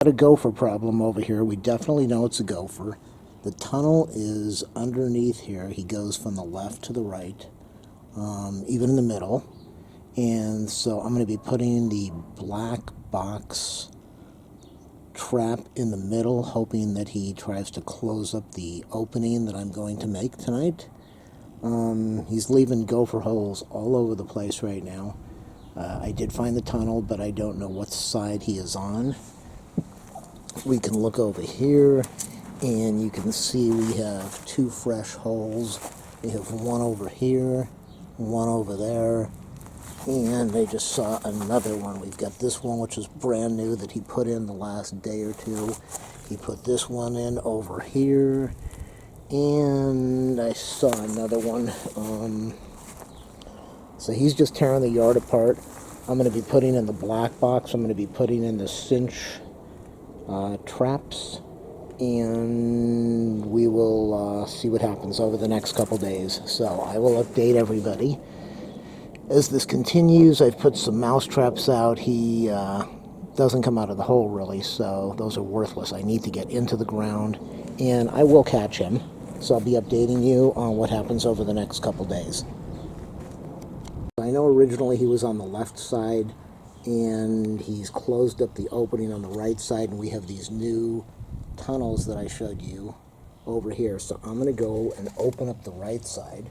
Got a gopher problem over here. We definitely know it's a gopher. The tunnel is underneath here. He goes from the left to the right, even in the middle. And so I'm going to be putting the black box trap in the middle, hoping that he tries to close up the opening that I'm going to make tonight. He's leaving gopher holes all over the place right now. I did find the tunnel, but I don't know what side he is on. We can look over here, and you can see we have two fresh holes. We have one over here, one over there, and I just saw another one. We've got this one, which is brand new, that he put in the last day or two. He put this one in over here, and I saw another one. So he's just tearing the yard apart. I'm going to be putting in the black box. I'm going to be putting in the cinch traps, and we will see what happens over the next couple days. So I will update everybody as this continues. I've put some mouse traps out. He doesn't come out of the hole really, so those are worthless. I need to get into the ground, and I will catch him. So I'll be updating you on what happens over the next couple days. I know originally he was on the left side, and he's closed up the opening on the right side, and we have these new tunnels that I showed you over here. So I'm going to go and open up the right side,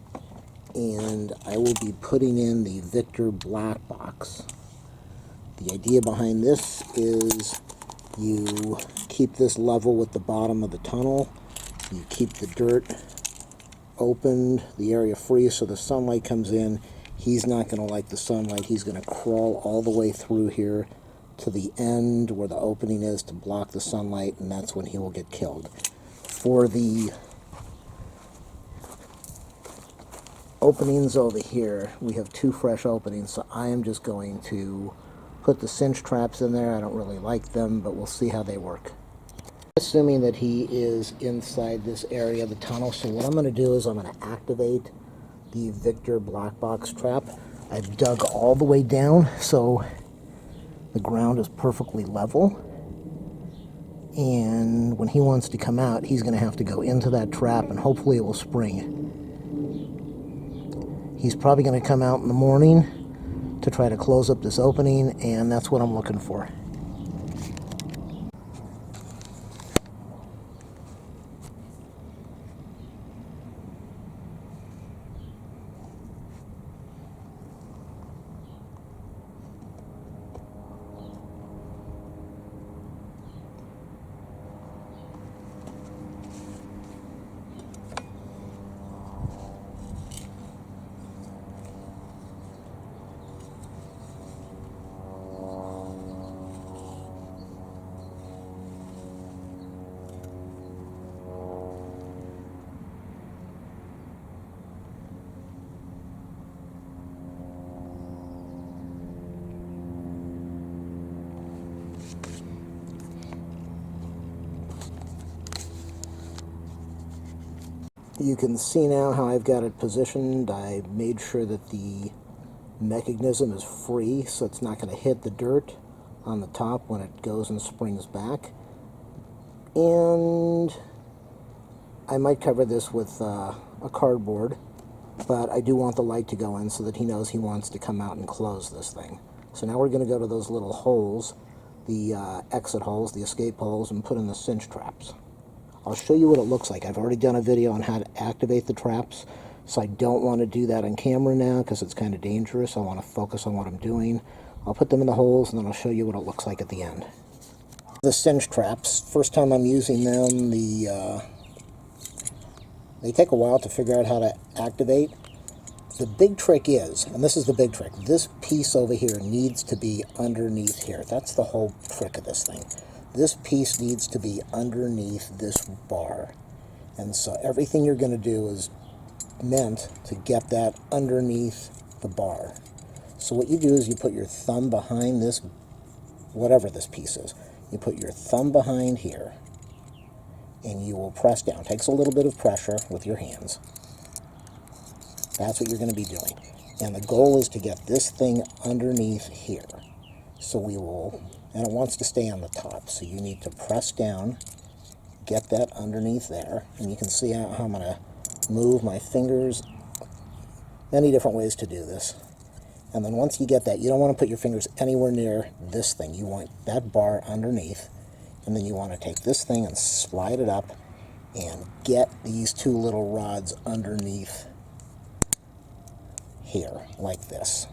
and I will be putting in the Victor black box. The idea behind this is you keep this level with the bottom of the tunnel. You keep the dirt opened, the area free, so the sunlight comes in. He's not going to like the sunlight. He's going to crawl all the way through here to the end where the opening is to block the sunlight, and that's when he will get killed. For the openings over here, we have two fresh openings, so I am just going to put the cinch traps in there. I don't really like them, but we'll see how they work. Assuming that he is inside this area of the tunnel, so what I'm going to do is I'm going to activate the Victor black box trap. I've dug all the way down so the ground is perfectly level, and when he wants to come out, he's going to have to go into that trap, and hopefully it will spring. He's probably going to come out in the morning to try to close up this opening, and that's what I'm looking for. You can see now how I've got it positioned. I made sure that the mechanism is free, so it's not going to hit the dirt on the top when it goes and springs back. And I might cover this with a cardboard, but I do want the light to go in so that he knows he wants to come out and close this thing. So now we're going to go to those little holes, the exit holes, the escape holes, and put in the cinch traps. I'll show you what it looks like. I've already done a video on how to activate the traps, so I don't want to do that on camera now because it's kind of dangerous. I want to focus on what I'm doing. I'll put them in the holes, and then I'll show you what it looks like at the end. The cinch traps, first time I'm using them, they take a while to figure out how to activate. The big trick is, and this is the big trick, this piece over here needs to be underneath here. That's the whole trick of this thing. This piece needs to be underneath this bar. And so everything you're going to do is meant to get that underneath the bar. So what you do is you put your thumb behind this, whatever this piece is. You put your thumb behind here, and you will press down. It takes a little bit of pressure with your hands. That's what you're going to be doing. And the goal is to get this thing underneath here. So we will, and it wants to stay on the top, so you need to press down, get that underneath there, and you can see how I'm going to move my fingers, many different ways to do this. And then once you get that, you don't want to put your fingers anywhere near this thing. You want that bar underneath, and then you want to take this thing and slide it up and get these two little rods underneath here, like this.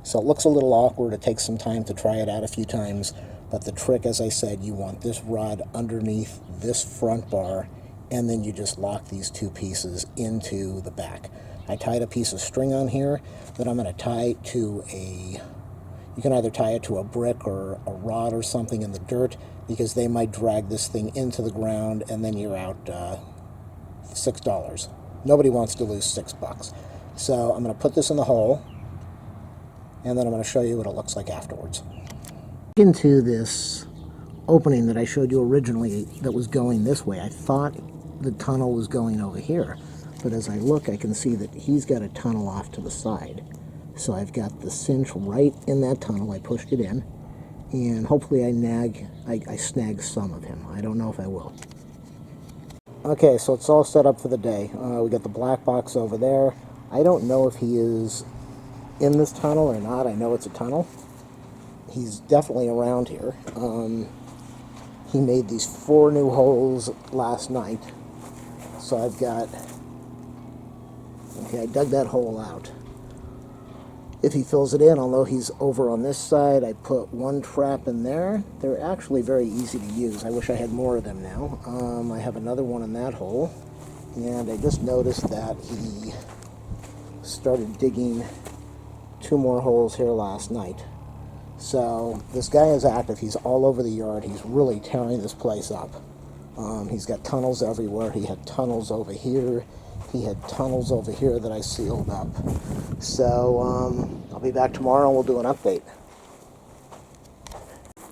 So it looks a little awkward. It takes some time to try it out a few times, but the trick, as I said, you want this rod underneath this front bar, and then you just lock these two pieces into the back. I tied a piece of string on here that I'm going to tie to a, you can either tie it to a brick or a rod or something in the dirt, because they might drag this thing into the ground, and then you're out $6. Nobody wants to lose $6. So I'm going to put this in the hole, and then I'm going to show you what it looks like afterwards. Into this opening that I showed you originally that was going this way, I thought the tunnel was going over here, but as I look, I can see that he's got a tunnel off to the side. So I've got the cinch right in that tunnel. I pushed it in, and hopefully I snag some of him. I don't know if I will. Okay, so it's all set up for the day. We got the black box over there. I don't know if he is in this tunnel or not. I know it's a tunnel. He's definitely around here. He made these 4 new holes last night. So I've got, okay, I dug that hole out. If he fills it in, I'll know he's over on this side. I put 1 trap in there. They're actually very easy to use. I wish I had more of them now. I have another one in that hole. And I just noticed that he started digging 2 more holes here last night. So this guy is active. He's all over the yard. He's really tearing this place up. He's got tunnels everywhere. He had tunnels over here. He had tunnels over here that I sealed up. So I'll be back tomorrow and we'll do an update.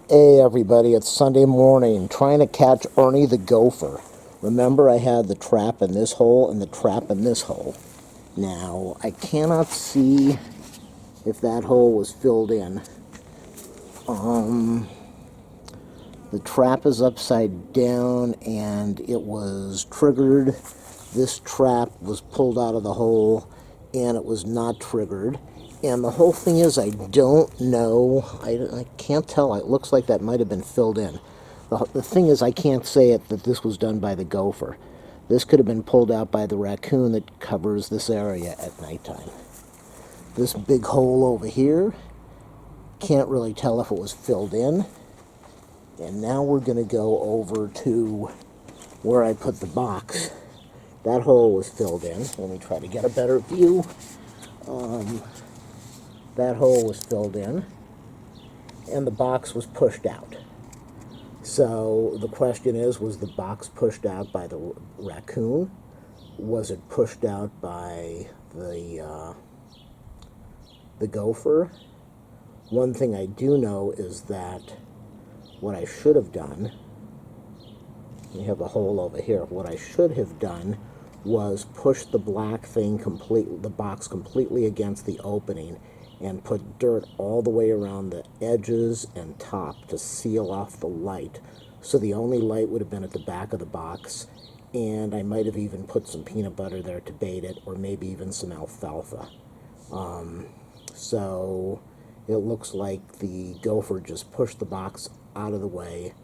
Hey everybody, it's Sunday morning, trying to catch Ernie the Gopher. Remember, I had the trap in this hole and the trap in this hole. Now, I cannot see if that hole was filled in. The trap is upside down and it was triggered. This trap was pulled out of the hole and it was not triggered. And the whole thing is, I don't know. I can't tell. It looks like that might have been filled in. The thing is, I can't say that this was done by the gopher. This could have been pulled out by the raccoon that covers this area at nighttime. This big hole over here, can't really tell if it was filled in. And now we're going to go over to where I put the box. That hole was filled in. Let me try to get a better view. That hole was filled in, and the box was pushed out. So the question is, was the box pushed out by the raccoon? Was it pushed out by the gopher? One thing I do know is that what I should have done, we have a hole over here, what I should have done was push the black thing the box completely against the opening and put dirt all the way around the edges and top to seal off the light. So the only light would have been at the back of the box, and I might have even put some peanut butter there to bait it, or maybe even some alfalfa. So it looks like the gopher just pushed the box out of the way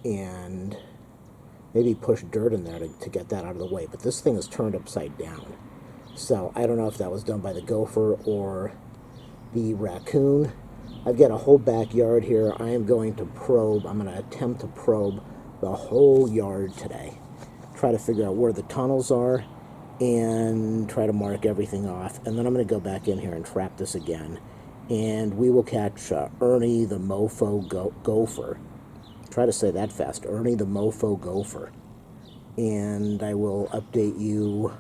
and maybe pushed dirt in there to get that out of the way. But this thing is turned upside down. So I don't know if that was done by the gopher or the raccoon. I've got a whole backyard here. I am going to probe. I'm going to attempt to probe the whole yard today. Try to figure out where the tunnels are and try to mark everything off. And then I'm going to go back in here and trap this again. And we will catch Ernie the Gopher. Try to say that fast. Ernie the Gopher. And I will update you,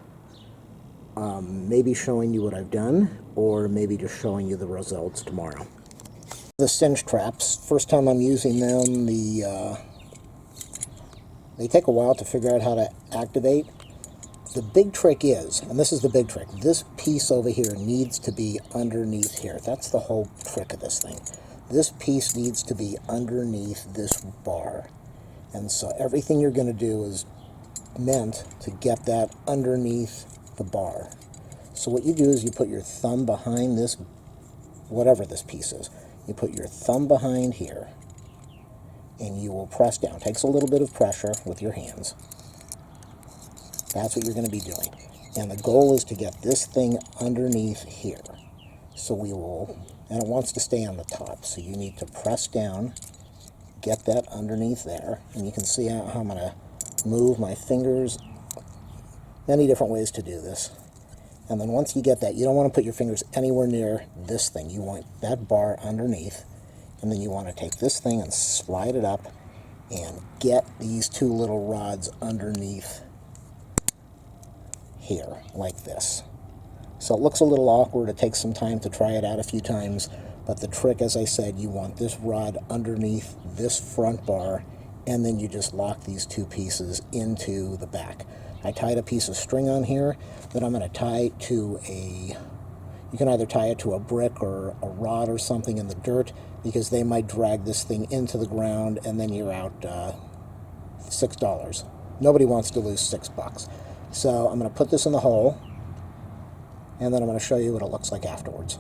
maybe showing you what I've done, or maybe just showing you the results tomorrow. The cinch traps, first time I'm using them, they take a while to figure out how to activate. The big trick is, and this is the big trick, this piece over here needs to be underneath here. That's the whole trick of this thing. this piece needs to be underneath this bar. And so everything you're going to do is meant to get that underneath the bar. So what you do is you put your thumb behind this, whatever this piece is. You put your thumb behind here, and you will press down. It takes a little bit of pressure with your hands. That's what you're going to be doing. And the goal is to get this thing underneath here. So we will, and it wants to stay on the top, so you need to press down, get that underneath there, and you can see how I'm going to move my fingers. Many different ways to do this. And then once you get that, you don't want to put your fingers anywhere near this thing. You want that bar underneath, and then you want to take this thing and slide it up and get these two little rods underneath here, like this. So it looks a little awkward. It takes some time to try it out a few times, but the trick, as I said, you want this rod underneath this front bar, and then you just lock these two pieces into the back. I tied a piece of string on here that I'm going to tie to a, you can either tie it to a brick or a rod or something in the dirt, because they might drag this thing into the ground, and then you're out $6. Nobody wants to lose $6. So I'm going to put this in the hole, and then I'm going to show you what it looks like afterwards.